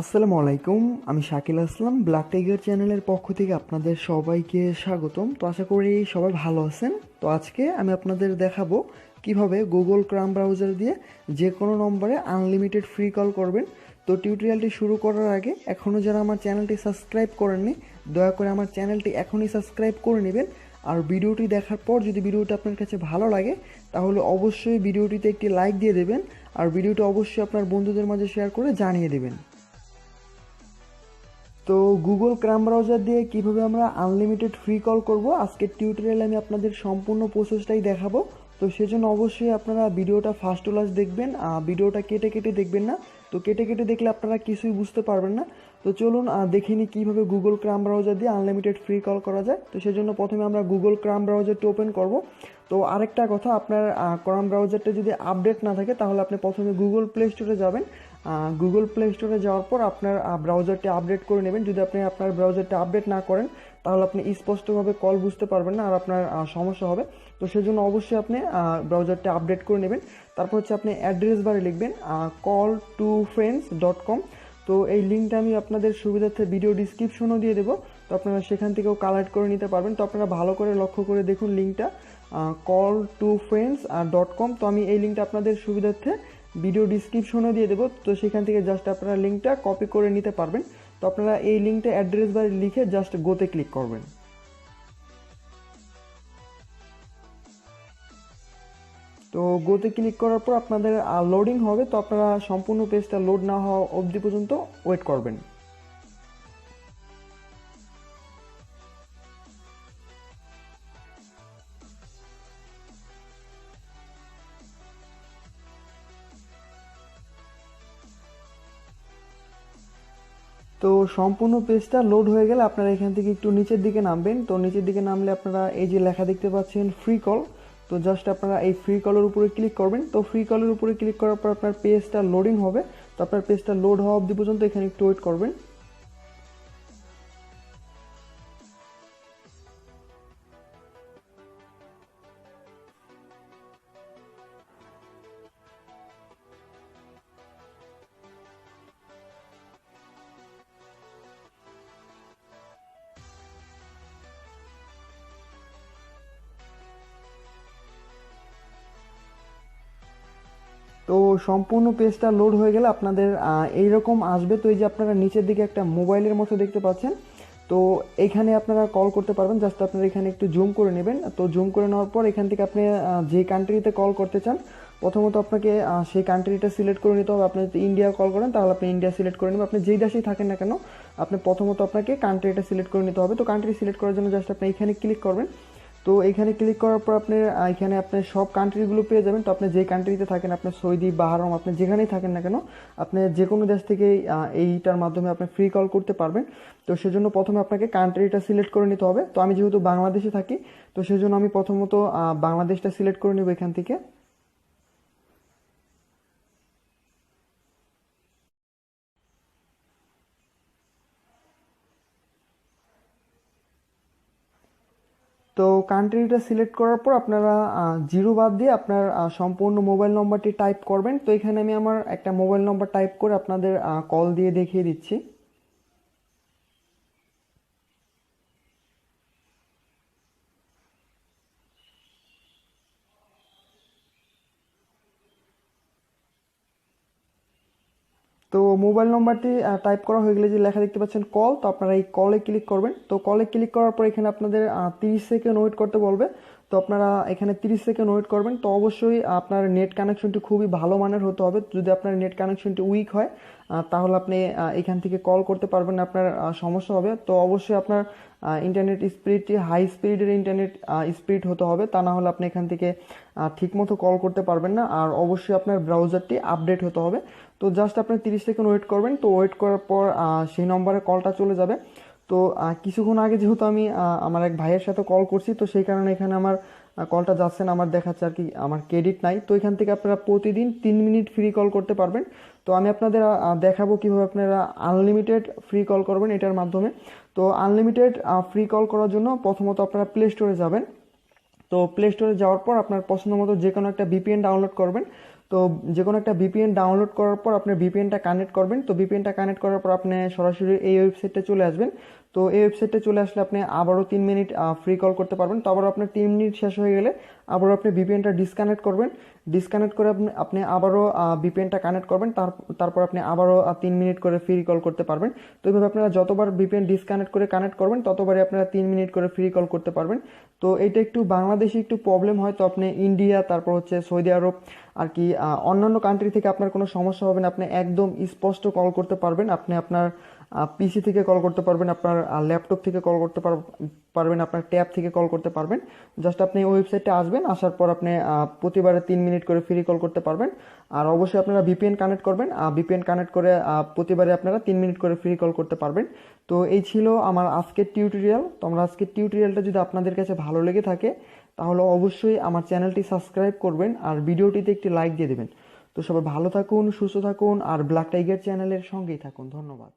আসসালামু আলাইকুম। আমি শাকিল আসলাম, ব্ল্যাক টাইগার চ্যানেলের পক্ষ থেকে আপনাদের সবাইকে স্বাগতম। তো আশা করি সবাই ভালো আছেন। তো আজকে আমি আপনাদের দেখাবো কিভাবে গুগল ক্রোম ব্রাউজার দিয়ে যে কোনো নম্বরে আনলিমিটেড ফ্রি কল করবেন। তো টিউটোরিয়ালটি শুরু করার আগে এখনও যারা আমার চ্যানেলটি সাবস্ক্রাইব করেননি, দয়া করে আমার চ্যানেলটি এখনই সাবস্ক্রাইব করে নেবেন। আর ভিডিওটি দেখার পর যদি ভিডিওটি আপনার কাছে ভালো লাগে তাহলে অবশ্যই ভিডিওটিতে একটি লাইক দিয়ে দেবেন, আর ভিডিওটি অবশ্যই আপনার বন্ধুদের মাঝে শেয়ার করে জানিয়ে দেবেন। তো গুগল ক্রোম ব্রাউজার দিয়ে কিভাবে আমরা আনলিমিটেড ফ্রি কল করব আজকের টিউটোরিয়ালে আমি আপনাদের সম্পূর্ণ প্রসেসটাই দেখাবো। তো সেজন্য অবশ্যই আপনারা ভিডিওটা ফার্স্ট টু লাস্ট দেখবেন, ভিডিওটা কেটে কেটে দেখবেন না। তো কেটে কেটে দেখলে আপনারা কিছুই বুঝতে পারবেন না। তো চলুন দেখে নিই কীভাবে গুগল ক্রোম ব্রাউজার দিয়ে আনলিমিটেড ফ্রি কল করা যায়। তো সেজন্য প্রথমে আমরা গুগল ক্রোম ব্রাউজারটি ওপেন করব। তো আরেকটা কথা, আপনার ক্রোম ব্রাউজারটা যদি আপডেট না থাকে তাহলে আপনি প্রথমে গুগল প্লে স্টোরে যাবেন। গুগল প্লে স্টোরে যাওয়ার পর আপনার ব্রাউজারটি আপডেট করে নেবেন। যদি আপনি আপনার ব্রাউজারটি আপডেট না করেন তাহলে আপনি স্পষ্টভাবে কল বুঝতে পারবেন না, আর আপনার সমস্যা হবে। তো সেজন্য অবশ্যই আপনি ব্রাউজারটি আপডেট করে নেবেন। তারপর হচ্ছে আপনি অ্যাড্রেস বারে লিখবেন call2friends.com। তো এই লিঙ্কটা আমি আপনাদের সুবিধার্থে ভিডিও ডিসক্রিপশনও দিয়ে দেবো, তো আপনারা সেখান থেকেও কালেক্ট করে নিতে পারবেন। তো আপনারা ভালো করে লক্ষ্য করে দেখুন লিঙ্কটা call2friends.com। তো আমি এই লিঙ্কটা আপনাদের সুবিধার্থে ভিডিও ডিসক্রিপশনে দিয়ে দেবো, তো সেখান থেকে জাস্ট আপনারা লিঙ্কটা কপি করে নিতে পারবেন। তো আপনারা এই লিঙ্কটা অ্যাড্রেস বারে লিখে জাস্ট গোতে ক্লিক করবেন। তো গোতে ক্লিক করার পর আপনাদের লোডিং হবে, তো আপনারা সম্পূর্ণ পেজটা লোড না হওয়া অবধি পর্যন্ত ওয়েট করবেন। তো সম্পূর্ণ পেজটা লোড হয়ে গেলে আপনারা এখান থেকে একটু নিচের দিকে নামবেন। তো নিচের দিকে নামলে আপনারা এই যে লেখা দেখতে পাচ্ছেন ফ্রি কল, তো জাস্ট আপনারা এই ফ্রি কলের উপরে ক্লিক করবেন। তো ফ্রি কলের উপরে ক্লিক করার পর আপনার পেজটা লোডিং হবে। তো আপনার পেজটা লোড হওয়া অবধি পর্যন্ত এখানে একটু ওয়েট করবেন। তো সম্পূর্ণ পেজটা লোড হয়ে গেলে আপনাদের এইরকম আসবে। তো এই যে আপনারা নিচের দিকে একটা মোবাইলের মতো দেখতে পাচ্ছেন, তো এখানে আপনারা কল করতে পারবেন। জাস্ট আপনারা এখানে একটু জুম করে নেবেন। তো জুম করে নেওয়ার পর এখান থেকে আপনি যে কান্ট্রিতে কল করতে চান প্রথমত আপনাকে সেই কান্ট্রিটা সিলেক্ট করে নিতে হবে। আপনি যদি ইন্ডিয়া কল করেন তাহলে আপনি ইন্ডিয়া সিলেক্ট করে নেবেন। আপনি যেই দেশেই থাকেন না কেন আপনি প্রথমত আপনাকে কান্ট্রিটা সিলেক্ট করে নিতে হবে। তো কান্ট্রি সিলেক্ট করার জন্য জাস্ট আপনি এখানে ক্লিক করবেন। তো এখানে ক্লিক করার পর আপনি এখানে আপনি সব কান্ট্রিগুলো পেয়ে যাবেন। তো আপনি যে কান্ট্রিতে থাকেন, আপনার সৌদি, বাহারাম, আপনি যেখানেই থাকেন না কেন আপনি যে কোনো দেশ থেকে এইটার মাধ্যমে আপনি ফ্রি কল করতে পারবেন। তো সেজন্য প্রথমে আপনাকে কান্ট্রিটা সিলেক্ট করে নিতে হবে। তো আমি যেহেতু বাংলাদেশে থাকি তো সেজন্য আমি প্রথমত বাংলাদেশটা সিলেক্ট করে নেব এখান থেকে। তো কান্ট্রিটা সিলেক্ট করার পর আপনারা জিরো বাদ দিয়ে আপনার সম্পূর্ণ মোবাইল নম্বরটি টাইপ করবেন। তো এখানে আমি আমার একটা মোবাইল নম্বর টাইপ করে আপনাদের কল দিয়ে দেখিয়ে দিচ্ছি। তো মোবাইল নম্বরটি টাইপ করা হয়ে গেলে যে লেখা দেখতে পাচ্ছেন কল, তো আপনারা এই কলে ক্লিক করবেন। তো কলে ক্লিক করার পর এখানে আপনাদের 30 সেকেন্ড ওয়েট করতে বলবে। তো আপনারা এখানে 30 সেকেন্ড ওয়েট করবেন। তো অবশ্যই আপনার নেট কানেকশনটি খুবই ভালো মানের হতে হবে। যদি আপনার নেট কানেকশনটি উইক হয় তাহলে আপনি এখান থেকে কল করতে পারবেন না, আপনার সমস্যা হবে। তো অবশ্যই আপনার ইন্টারনেট স্পিডটি হাই স্পিডের ইন্টারনেট স্পিড হতে হবে, তা না হলে আপনি এখান থেকে ঠিকমতো কল করতে পারবেন না। আর অবশ্যই আপনার ব্রাউজারটি আপডেট হতে হবে। তো জাস্ট আপনি 30 সেকেন্ড ওয়েট করবেন। তো ওয়েট করার পর সেই নম্বরে কলটা চলে যাবে। তো কিছুক্ষণ আগে যেহেতু আমি আমার এক ভাইয়ের সাথে কল করছি তো সেই কারণে এখানে আমার কলটা যাচ্ছে না, আমার দেখাচ্ছে আর কি আমার ক্রেডিট নাই। তো এখান থেকে আপনারা প্রতিদিন 3 মিনিট ফ্রি কল করতে পারবেন। তো আমি আপনাদের দেখাবো কীভাবে আপনারা আনলিমিটেড ফ্রি কল করবেন এটার মাধ্যমে। তো আনলিমিটেড ফ্রি কল করার জন্য প্রথমত আপনারা প্লে স্টোরে যাবেন। তো প্লে স্টোরে যাওয়ার পর আপনার পছন্দ মতো যে কোনো একটা ভিপিএন ডাউনলোড করবেন। তো যে কোনো একটা ভিপিএন ডাউনলোড করার পর আপনি ভিপিএনটা কানেক্ট করবেন। তো ভিপিএনটা কানেক্ট করার পর আপনি সরাসরি এই ওয়েবসাইটে চলে আসবেন। তো এই ওয়েবসাইটে চলে আসলে আপনি আবারও 3 মিনিট ফ্রি কল করতে পারবেন। তো আবারও আপনার 3 মিনিট শেষ হয়ে গেলে আবারও আপনি ভিপিএনটা ডিসকানেক্ট করবেন। ডিসকানেক্ট করে আপনি আবারও ভিপিএনটা কানেক্ট করবেন। তারপর আপনি আবারও 3 মিনিট করে ফ্রি কল করতে পারবেন। তো এইভাবে আপনারা যতবার ভিপিএন ডিসকানেক্ট করে কানেক্ট করবেন ততবারই আপনারা 3 মিনিট করে ফ্রি কল করতে পারবেন। তো এটা একটু বাংলাদেশে একটু প্রবলেম হয়, তো আপনি ইন্ডিয়া, তারপর হচ্ছে সৌদি আরব আর কি অন্যান্য কান্ট্রি থেকে আপনার কোনো সমস্যা হবে না। আপনি একদম স্পষ্ট কল করতে পারবেন। আপনি আপনার পিসি থেকে কল করতে পারবেন, আপনার ল্যাপটপ থেকে কল করতে পারবেন, আপনার ট্যাব থেকে কল করতে পারবেন। জাস্ট আপনি ওয়েবসাইটে আসবেন, আসার পর আপনি প্রতিবারে 3 মিনিট করে ফ্রি কল করতে পারবেন। আর অবশ্যই আপনারা ভিপিএন কানেক্ট করবেন। ভিপিএন কানেক্ট করে প্রতিবারে আপনারা 3 মিনিট করে ফ্রি কল করতে পারবেন। তো এই ছিল আমার আজকের টিউটোরিয়াল। তো আমরা আজকের টিউটোরিয়ালটা যদি আপনাদের কাছে ভালো লেগে থাকে তাহলে অবশ্যই আমার চ্যানেলটি সাবস্ক্রাইব করবেন আর ভিডিওটিতে একটি লাইক দিয়ে দেবেন। তো সবাই ভালো থাকুন, সুস্থ থাকুন আর ব্ল্যাক টাইগার চ্যানেলের সঙ্গেই থাকুন। ধন্যবাদ।